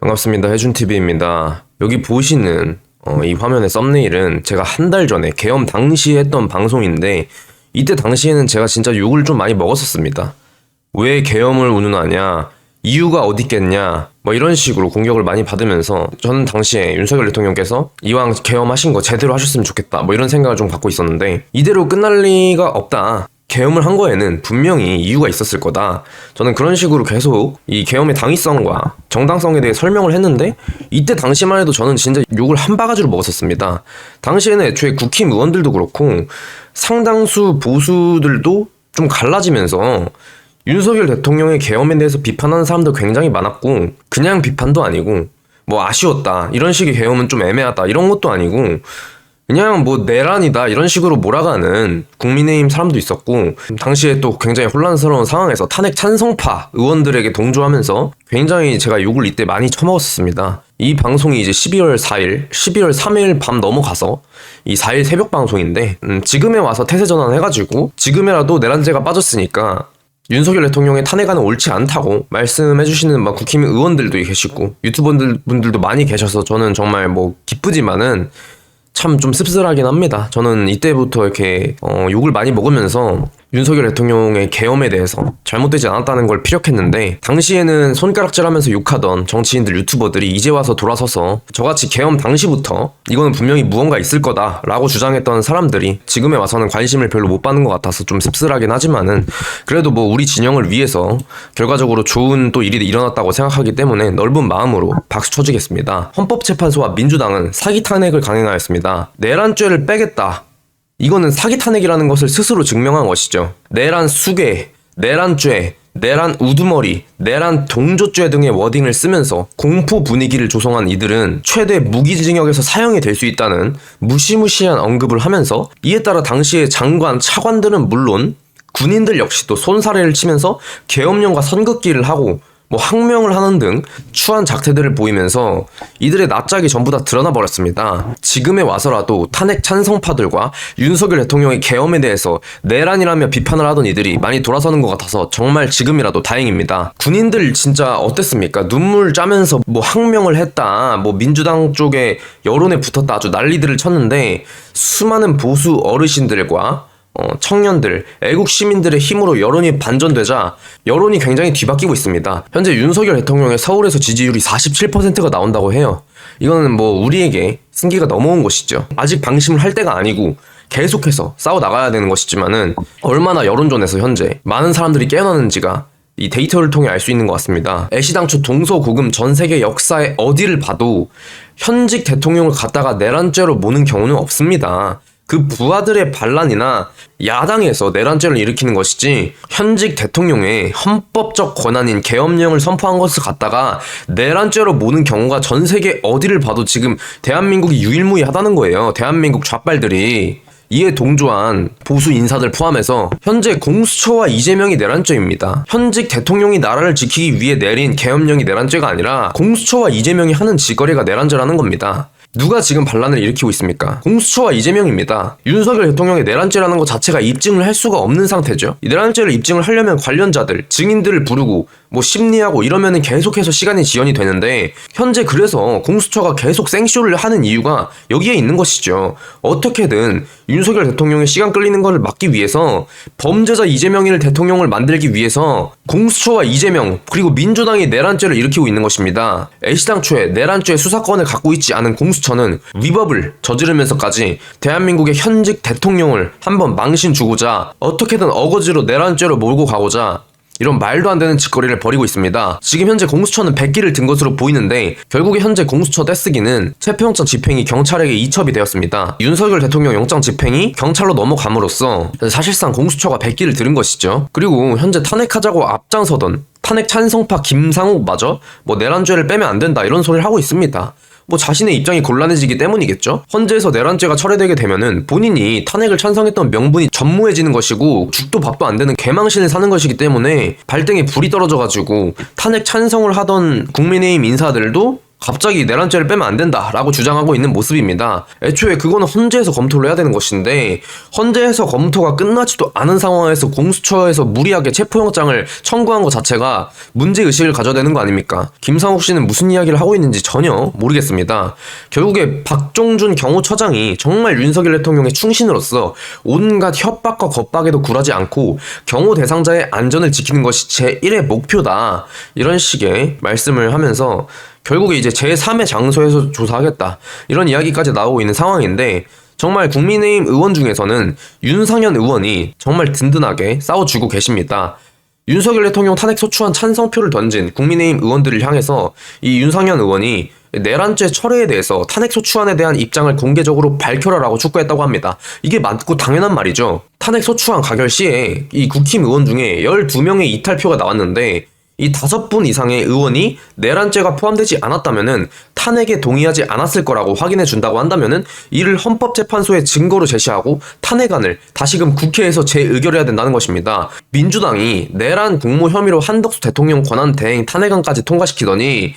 반갑습니다. 해준TV입니다. 여기 보시는 이 화면의 썸네일은 제가 한 달 전에 계엄 당시에 했던 방송인데, 이때 당시에는 제가 진짜 욕을 좀 많이 먹었었습니다. 왜 계엄을 운운하냐, 이유가 어디 있겠냐, 뭐 이런 식으로 공격을 많이 받으면서 저는 당시에 윤석열 대통령께서 이왕 계엄하신 거 제대로 하셨으면 좋겠다, 뭐 이런 생각을 좀 갖고 있었는데, 이대로 끝날 리가 없다, 계엄을 한 거에는 분명히 이유가 있었을 거다, 저는 그런 식으로 계속 이 계엄의 당위성과 정당성에 대해 설명을 했는데, 이때 당시만 해도 저는 진짜 욕을 한 바가지로 먹었었습니다. 당시에는 애초에 국힘 의원들도 그렇고 상당수 보수들도 좀 갈라지면서 윤석열 대통령의 계엄에 대해서 비판하는 사람도 굉장히 많았고, 그냥 비판도 아니고 뭐 아쉬웠다, 이런 식의 계엄은 좀 애매하다, 이런 것도 아니고 그냥 뭐 내란이다, 이런 식으로 몰아가는 국민의힘 사람도 있었고, 당시에 또 굉장히 혼란스러운 상황에서 탄핵 찬성파 의원들에게 동조하면서 굉장히 제가 욕을 이때 많이 처먹었었습니다. 이 방송이 이제 12월 4일, 12월 3일 밤 넘어가서 이 4일 새벽 방송인데, 지금에 와서 태세 전환해가지고 지금이라도 내란죄가 빠졌으니까 윤석열 대통령의 탄핵안은 옳지 않다고 말씀해주시는 막 국힘 의원들도 계시고 유튜버분들도 많이 계셔서 저는 정말 뭐 기쁘지만은 참 좀 씁쓸하긴 합니다. 저는 이때부터 이렇게 욕을 많이 먹으면서 윤석열 대통령의 계엄에 대해서 잘못되지 않았다는 걸 피력했는데, 당시에는 손가락질하면서 욕하던 정치인들, 유튜버들이 이제 와서 돌아서서 저같이 계엄 당시부터 이거는 분명히 무언가 있을 거다 라고 주장했던 사람들이 지금에 와서는 관심을 별로 못 받는 것 같아서 좀 씁쓸하긴 하지만은, 그래도 뭐 우리 진영을 위해서 결과적으로 좋은 또 일이 일어났다고 생각하기 때문에 넓은 마음으로 박수 쳐주겠습니다. 헌법재판소와 민주당은 사기 탄핵을 강행하였습니다. 내란죄를 빼겠다, 이거는 사기 탄핵이라는 것을 스스로 증명한 것이죠. 내란 수괴, 내란죄, 내란 우두머리, 내란 동조죄 등의 워딩을 쓰면서 공포 분위기를 조성한 이들은 최대 무기징역에서 사형이 될 수 있다는 무시무시한 언급을 하면서, 이에 따라 당시의 장관, 차관들은 물론 군인들 역시도 손사래를 치면서 계엄령과 선긋기를 하고 뭐 항명을 하는 등 추한 작태들을 보이면서 이들의 낯짝이 전부 다 드러나 버렸습니다. 지금에 와서라도 탄핵 찬성파들과 윤석열 대통령의 계엄에 대해서 내란이라며 비판을 하던 이들이 많이 돌아서는 것 같아서 정말 지금이라도 다행입니다. 군인들 진짜 어땠습니까? 눈물 짜면서 뭐 항명을 했다, 뭐 민주당 쪽에 여론에 붙었다, 아주 난리들을 쳤는데, 수많은 보수 어르신들과 청년들, 애국 시민들의 힘으로 여론이 반전되자 여론이 굉장히 뒤바뀌고 있습니다. 현재 윤석열 대통령의 서울에서 지지율이 47%가 나온다고 해요. 이거는 뭐 우리에게 승기가 넘어온 것이죠. 아직 방심을 할 때가 아니고 계속해서 싸워 나가야 되는 것이지만은, 얼마나 여론전에서 현재 많은 사람들이 깨어나는지가 이 데이터를 통해 알 수 있는 것 같습니다. 애시당초 동서고금 전 세계 역사의 어디를 봐도 현직 대통령을 갖다가 내란죄로 모는 경우는 없습니다. 그 부하들의 반란이나 야당에서 내란죄를 일으키는 것이지, 현직 대통령의 헌법적 권한인 계엄령을 선포한 것을 갖다가 내란죄로 모는 경우가 전 세계 어디를 봐도 지금 대한민국이 유일무이하다는 거예요. 대한민국 좌빨들이. 이에 동조한 보수 인사들 포함해서 현재 공수처와 이재명이 내란죄입니다. 현직 대통령이 나라를 지키기 위해 내린 계엄령이 내란죄가 아니라 공수처와 이재명이 하는 짓거리가 내란죄라는 겁니다. 누가 지금 반란을 일으키고 있습니까? 공수처와 이재명입니다. 윤석열 대통령의 내란죄라는 것 자체가 입증을 할 수가 없는 상태죠. 이 내란죄를 입증을 하려면 관련자들, 증인들을 부르고 뭐 심리하고 이러면은 계속해서 시간이 지연이 되는데, 현재 그래서 공수처가 계속 생쇼를 하는 이유가 여기에 있는 것이죠. 어떻게든 윤석열 대통령의 시간 끌리는 것을 막기 위해서, 범죄자 이재명을 대통령을 만들기 위해서 공수처와 이재명 그리고 민주당이 내란죄를 일으키고 있는 것입니다. 애시당초에 내란죄 수사권을 갖고 있지 않은 공수처는 위법을 저지르면서까지 대한민국의 현직 대통령을 한번 망신 주고자 어떻게든 어거지로 내란죄로 몰고 가고자 이런 말도 안 되는 짓거리를 벌이고 있습니다. 지금 현재 공수처는 100기를 든 것으로 보이는데, 결국에 현재 공수처 떼쓰기는 체포영장 집행이 경찰에게 이첩이 되었습니다. 윤석열 대통령 영장 집행이 경찰로 넘어감으로써 사실상 공수처가 100기를 들은 것이죠. 그리고 현재 탄핵하자고 앞장서던 탄핵 찬성파 김상욱마저 뭐 내란죄를 빼면 안 된다, 이런 소리를 하고 있습니다. 뭐 자신의 입장이 곤란해지기 때문이겠죠. 헌재에서 내란죄가 철회되게 되면은 본인이 탄핵을 찬성했던 명분이 전무해지는 것이고, 죽도 밥도 안 되는 개망신을 사는 것이기 때문에 발등에 불이 떨어져가지고 탄핵 찬성을 하던 국민의힘 인사들도 갑자기 내란죄를 빼면 안 된다라고 주장하고 있는 모습입니다. 애초에 그거는 헌재에서 검토를 해야 되는 것인데 헌재에서 검토가 끝나지도 않은 상황에서 공수처에서 무리하게 체포영장을 청구한 것 자체가 문제의식을 가져야 되는 거 아닙니까? 김상욱 씨는 무슨 이야기를 하고 있는지 전혀 모르겠습니다. 결국에 박종준 경호처장이 정말 윤석열 대통령의 충신으로서 온갖 협박과 겁박에도 굴하지 않고 경호 대상자의 안전을 지키는 것이 제1의 목표다. 이런 식의 말씀을 하면서 결국에 이제 제3의 장소에서 조사하겠다. 이런 이야기까지 나오고 있는 상황인데 정말 국민의힘 의원 중에서는 윤상현 의원이 정말 든든하게 싸워주고 계십니다. 윤석열 대통령 탄핵 소추안 찬성표를 던진 국민의힘 의원들을 향해서 이 윤상현 의원이 내란죄 철회에 대해서 탄핵 소추안에 대한 입장을 공개적으로 밝혀라라고 촉구했다고 합니다. 이게 맞고 당연한 말이죠. 탄핵 소추안 가결 시에 이 국힘 의원 중에 12명의 이탈표가 나왔는데 이 5분 이상의 의원이 내란죄가 포함되지 않았다면은 탄핵에 동의하지 않았을 거라고 확인해 준다고 한다면은 이를 헌법재판소에 증거로 제시하고 탄핵안을 다시금 국회에서 재의결해야 된다는 것입니다. 민주당이 내란 공모 혐의로 한덕수 대통령 권한 대행 탄핵안까지 통과시키더니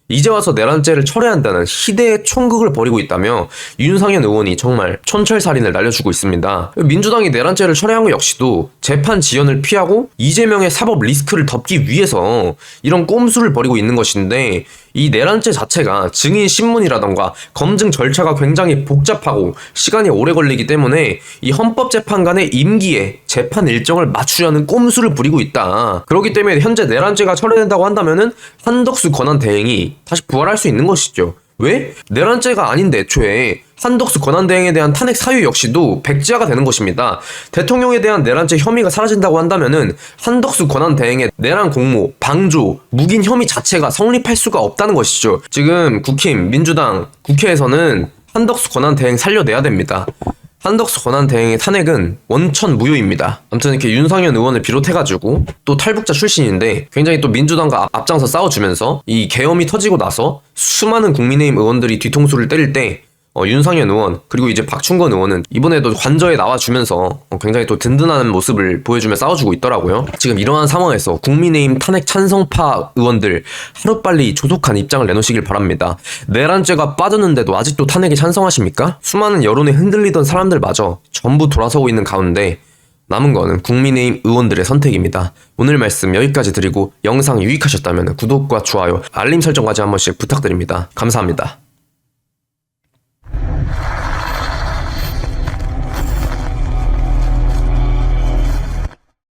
이제 와서 내란죄를 철회한다는 희대의 총극을 벌이고 있다며 윤상현 의원이 정말 촌철살인을 날려주고 있습니다. 민주당이 내란죄를 철회한 것 역시도 재판 지연을 피하고 이재명의 사법 리스크를 덮기 위해서 이런 꼼수를 벌이고 있는 것인데 이 내란죄 자체가 증인 신문이라던가 검증 절차가 굉장히 복잡하고 시간이 오래 걸리기 때문에 이 헌법재판관의 임기에 재판 일정을 맞추려는 꼼수를 부리고 있다. 그렇기 때문에 현재 내란죄가 철회된다고 한다면은 한덕수 권한 대행이 다시 부활할 수 있는 것이죠. 왜? 내란죄가 아닌데 애초에 한덕수 권한대행에 대한 탄핵 사유 역시도 백지화가 되는 것입니다. 대통령에 대한 내란죄 혐의가 사라진다고 한다면은 한덕수 권한대행의 내란 공모, 방조, 묵인 혐의 자체가 성립할 수가 없다는 것이죠. 지금 국힘, 민주당, 국회에서는 한덕수 권한대행 살려내야 됩니다. 한덕수 권한대행의 탄핵은 원천 무효입니다. 아무튼 이렇게 윤상현 의원을 비롯해가지고 또 탈북자 출신인데 굉장히 또 민주당과 앞장서 싸워주면서 이 계엄이 터지고 나서 수많은 국민의힘 의원들이 뒤통수를 때릴 때 윤상현 의원 그리고 이제 박충건 의원은 이번에도 관저에 나와주면서 굉장히 또 든든한 모습을 보여주며 싸워주고 있더라고요. 지금 이러한 상황에서 국민의힘 탄핵 찬성파 의원들 하루빨리 조속한 입장을 내놓으시길 바랍니다. 내란죄가 빠졌는데도 아직도 탄핵에 찬성하십니까? 수많은 여론에 흔들리던 사람들마저 전부 돌아서고 있는 가운데 남은 거는 국민의힘 의원들의 선택입니다. 오늘 말씀 여기까지 드리고 영상 유익하셨다면 구독과 좋아요, 알림 설정까지 한 번씩 부탁드립니다. 감사합니다.